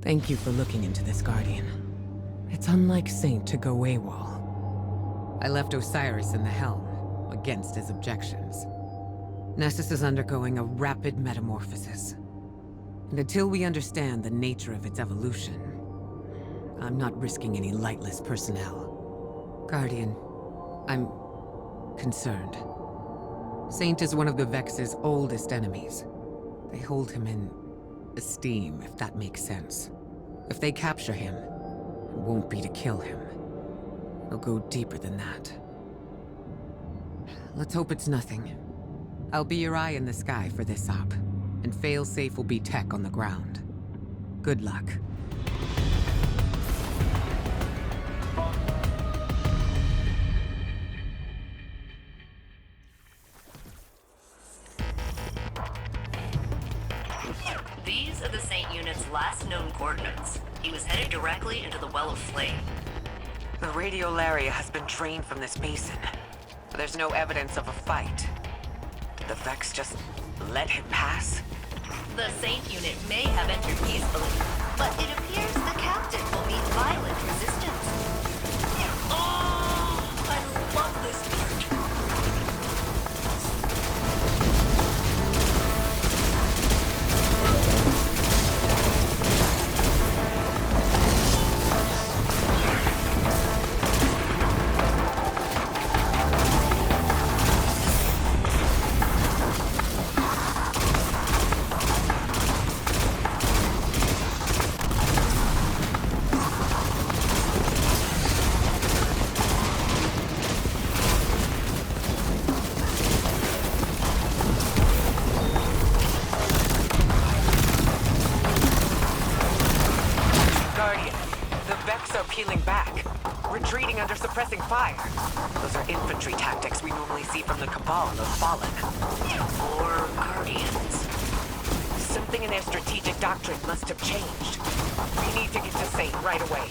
Thank you for looking into this, Guardian. It's unlike Saint to go AWOL. I left Osiris in the helm, against his objections. Nessus is undergoing a rapid metamorphosis. And until we understand the nature of its evolution, I'm not risking any lightless personnel. Guardian, I'm concerned. Saint is one of the Vex's oldest enemies. They hold him in esteem, if that makes sense. If they capture him, it won't be to kill him. It'll go deeper than that. Let's hope it's nothing. I'll be your eye in the sky for this op, and failsafe will be tech on the ground. Good luck. These are the Saint unit's last known coordinates. He was headed directly into the Well of Flame. The radiolaria has been drained from this basin. There's no evidence of a fight. Did the Vex just let him pass? The Saint unit may have entered peacefully, but it appears the captain will meet violent resistance. Oh, I love this part. Peeling back, retreating under suppressing fire. Those are infantry tactics we normally see from the Cabal or Fallen. Or Guardians. Something in their strategic doctrine must have changed. We need to get to Saint right away.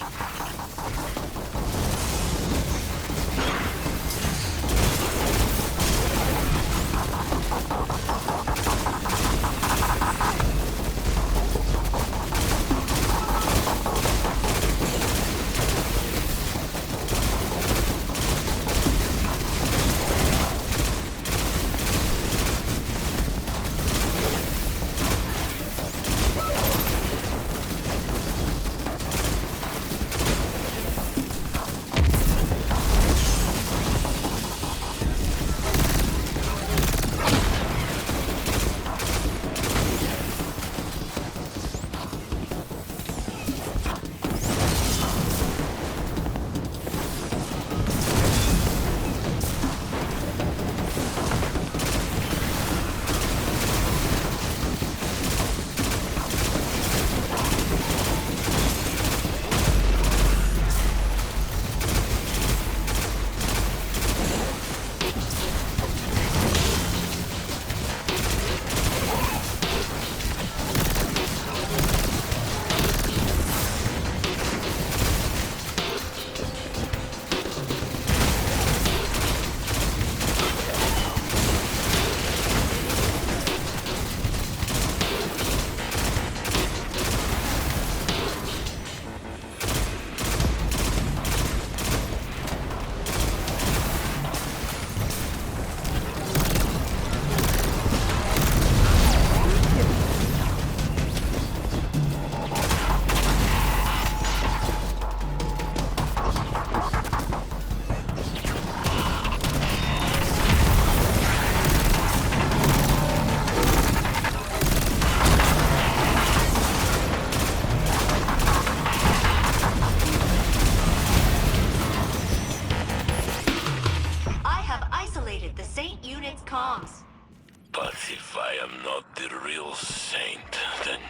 But if I am not the real Saint, then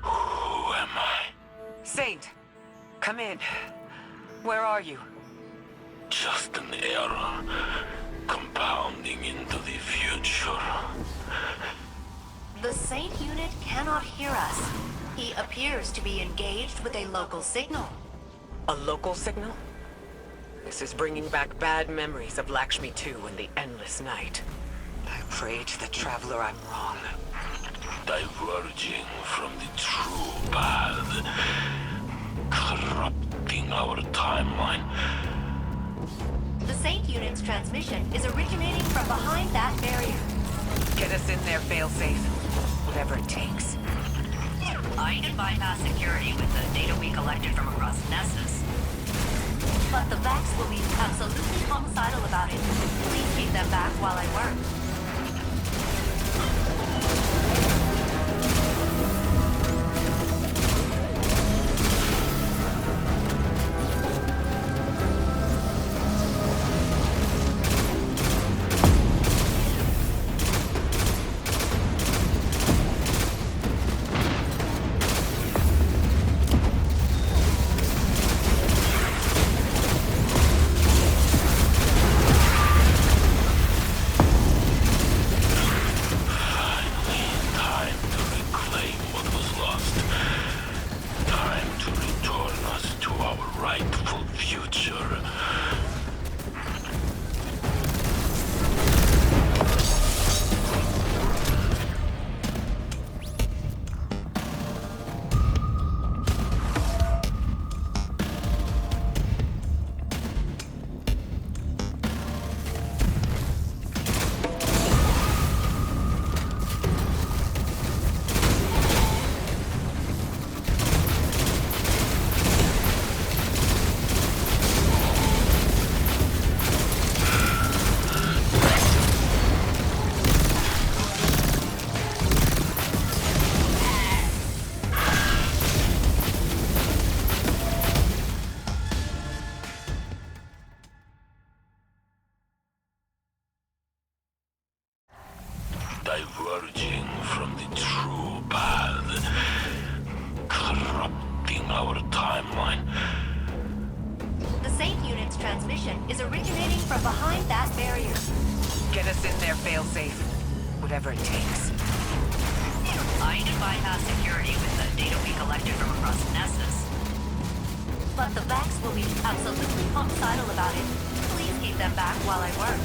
who am I? Saint, come in. Where are you? Just an error, compounding into the future. The Saint unit cannot hear us. He appears to be engaged with a local signal. A local signal? This is bringing back bad memories of Lakshmi 2 and the endless night. I pray to the Traveler I'm wrong. diverging from the true path, corrupting our timeline. The Saint unit's transmission is originating from behind that barrier. Get us in there, failsafe. Whatever it takes. I can bypass security with the data we collected from across Nessus. But the Vex will be absolutely homicidal about it. Please keep them back while I work. Diverging from the true path, corrupting our timeline. The Saint unit's transmission is originating from behind that barrier. Get us in there, failsafe. Whatever it takes. I can bypass security with the data we collected from across Nessus. But the Vex will be absolutely homicidal about it. Please keep them back while I work.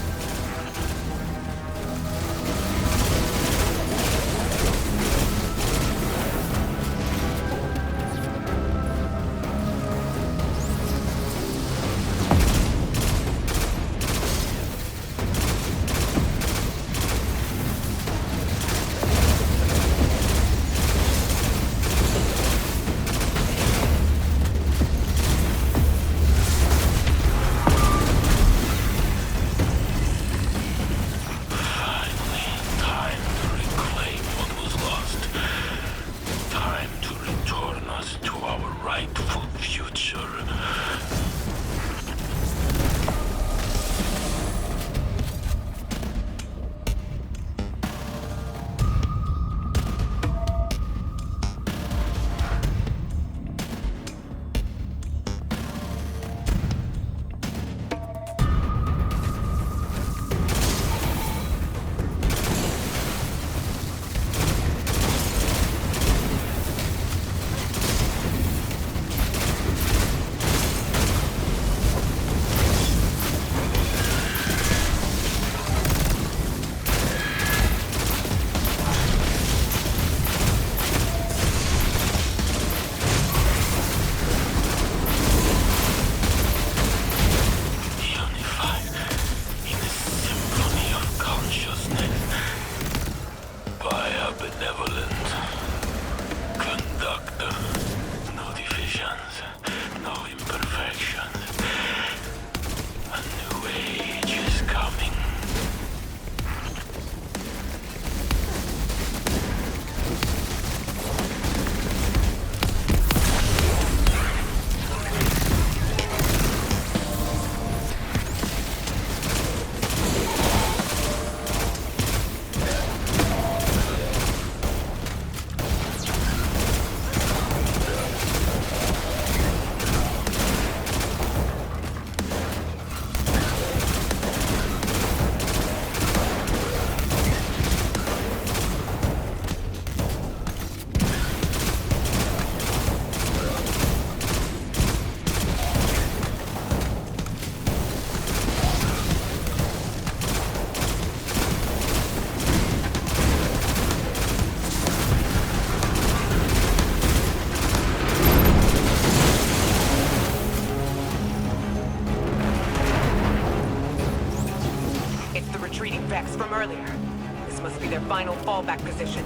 their final fallback position.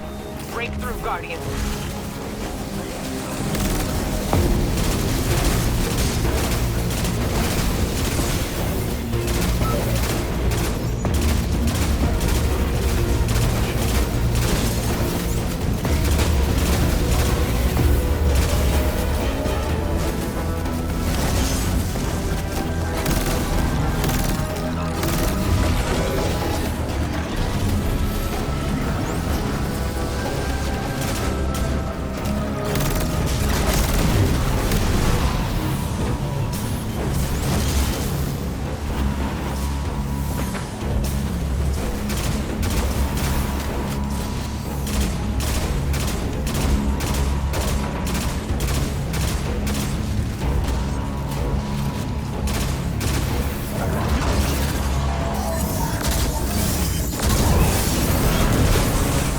Break through, Guardian.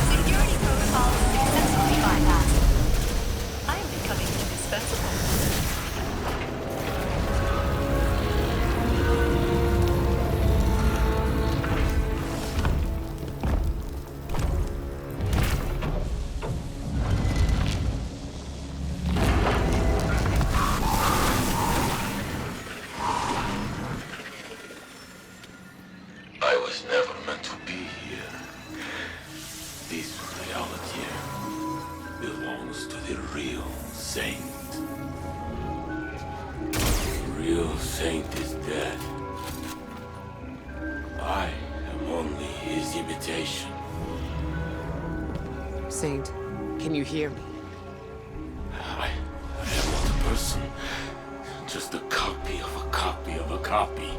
Security protocol successfully bypassed. I am becoming indispensable. I was never meant to be here. This reality belongs to the real saint. The real saint is dead. I am only his imitation. Saint, can you hear me? I am not a person. Just a copy of a copy of a copy.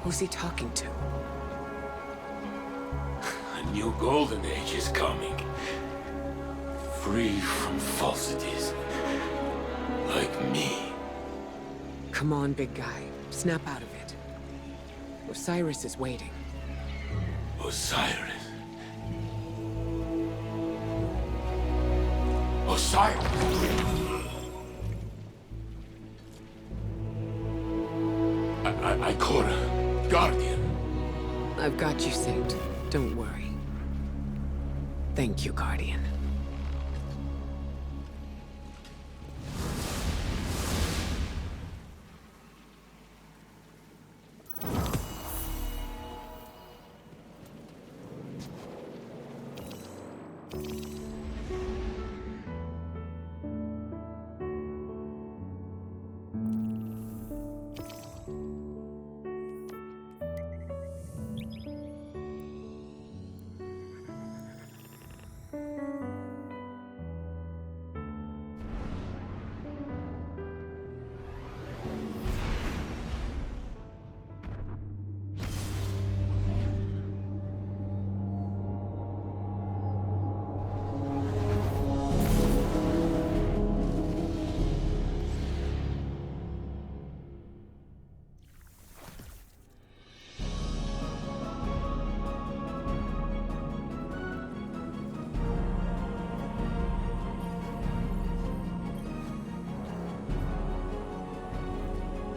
Who's he talking to? A new golden age is coming. Free from falsities. Like me. Come on, big guy. Snap out of it. Osiris is waiting. Osiris. Osiris! Ikora, Guardian. I've got you, Saint. Don't worry. Thank you, Guardian.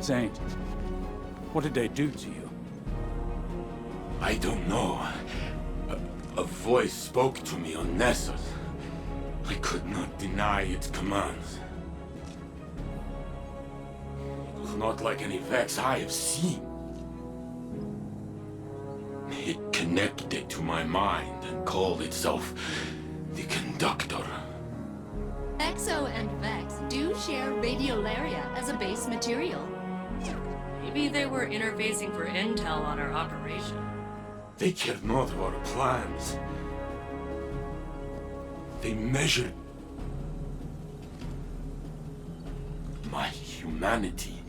Saint, what did they do to you? I don't know. A voice spoke to me on Nessus. I could not deny its commands. It was not like any Vex I have seen. It connected to my mind and called itself the Conductor. Exo and Vex do share radiolaria as a base material. Maybe they were interfacing for intel on our operation. They cared not of our plans. They measured my humanity,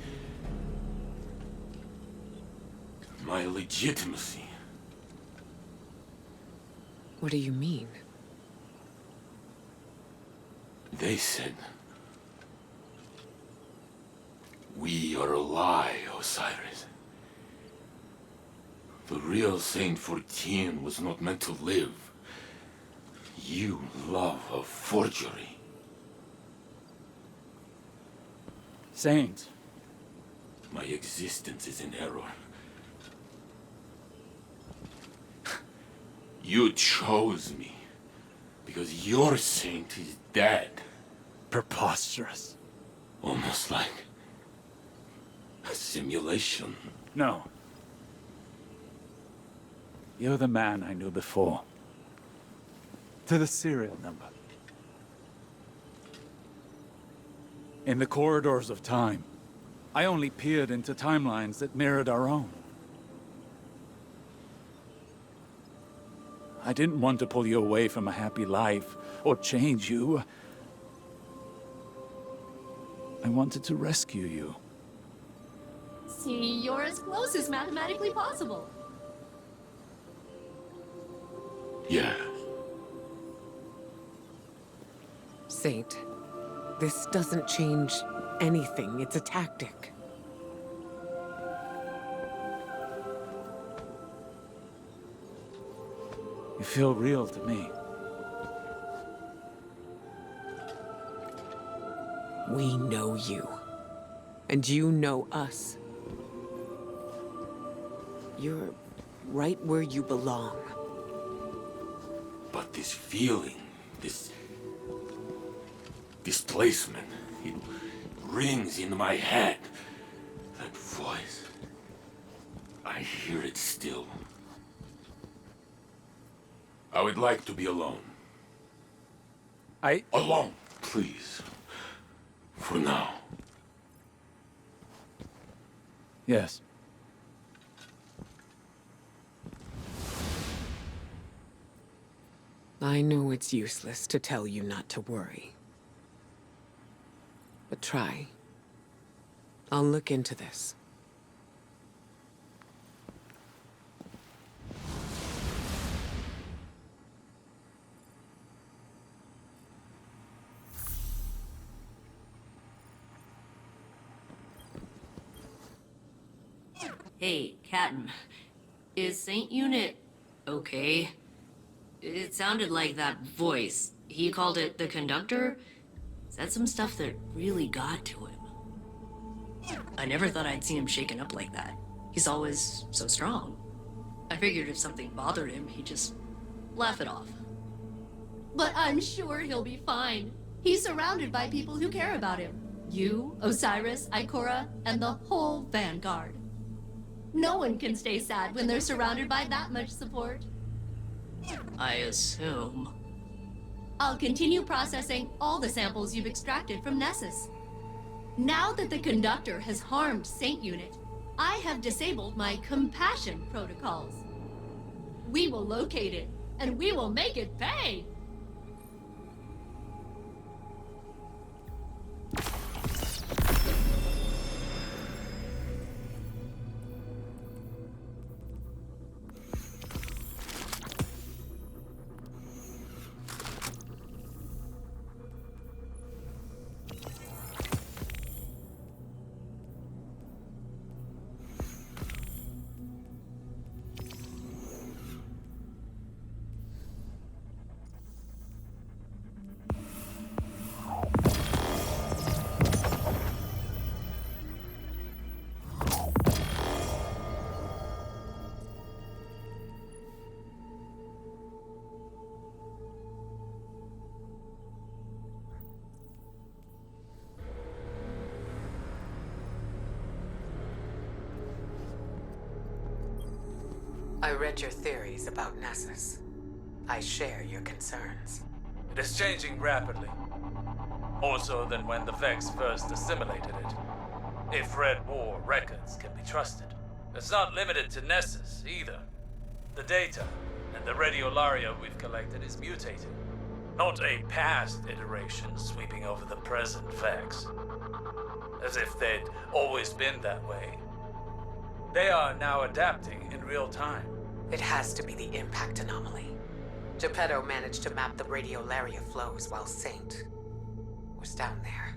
my legitimacy. What do you mean? They said, "We are a lie, Osiris. The real Saint 14 was not meant to live. You love a forgery." Saint, My existence is in error. You chose me because your saint is dead. Preposterous. Almost like a simulation. No. You're the man I knew before. To the serial number. In the corridors of time, I only peered into timelines that mirrored our own. I didn't want to pull you away from a happy life, or change you. I wanted to rescue you. See, you're as close as mathematically possible. Yeah. Saint, this doesn't change anything. It's a tactic. You feel real to me. We know you. And you know us. You're right where you belong. But this feeling, this displacement, it rings in my head. That voice, I hear it still. I would like to be alone. Alone, please. For now. Yes. I know it's useless to tell you not to worry. But try. I'll look into this. Hey, Captain. Is Saint Unit okay? It sounded like that voice. He called it the conductor. Said some stuff that really got to him. I never thought I'd seen him shaken up like that. He's always so strong. I figured if something bothered him, he'd just laugh it off. But I'm sure he'll be fine. He's surrounded by people who care about him. You, Osiris, Ikora, and the whole Vanguard. No one can stay sad when they're surrounded by that much support. I assume. I'll continue processing all the samples you've extracted from Nessus. Now that the conductor has harmed Saint Unit, I have disabled my compassion protocols. We will locate it, and we will make it pay! I read your theories about Nessus. I share your concerns. It is changing rapidly. More so than when the Vex first assimilated it. If Red War records can be trusted. It's not limited to Nessus, either. The data and the radiolaria we've collected is mutating. Not a past iteration sweeping over the present Vex. As if they'd always been that way. They are now adapting in real time. It has to be the impact anomaly. Geppetto managed to map the radiolaria flows while Saint was down there.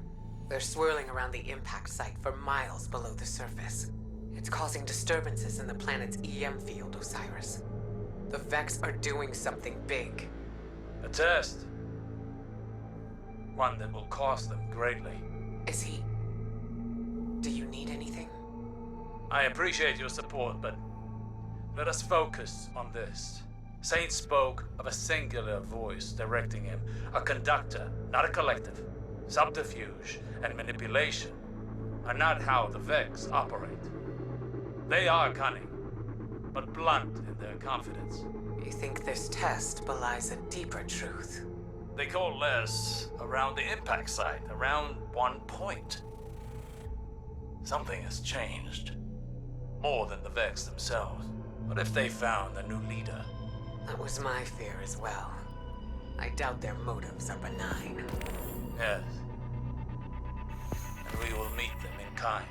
They're swirling around the impact site for miles below the surface. It's causing disturbances in the planet's EM field, Osiris. The Vex are doing something big. A test. One that will cost them greatly. Is he... Do you need anything? I appreciate your support, but let us focus on this. Saint spoke of a singular voice directing him, a conductor, not a collective. Subterfuge and manipulation are not how the Vex operate. They are cunning, but blunt in their confidence. You think this test belies a deeper truth? They coalesce around the impact site, around one point. Something has changed. More than the Vex themselves. What if they found a new leader? That was my fear as well. I doubt their motives are benign. Yes. And we will meet them in kind.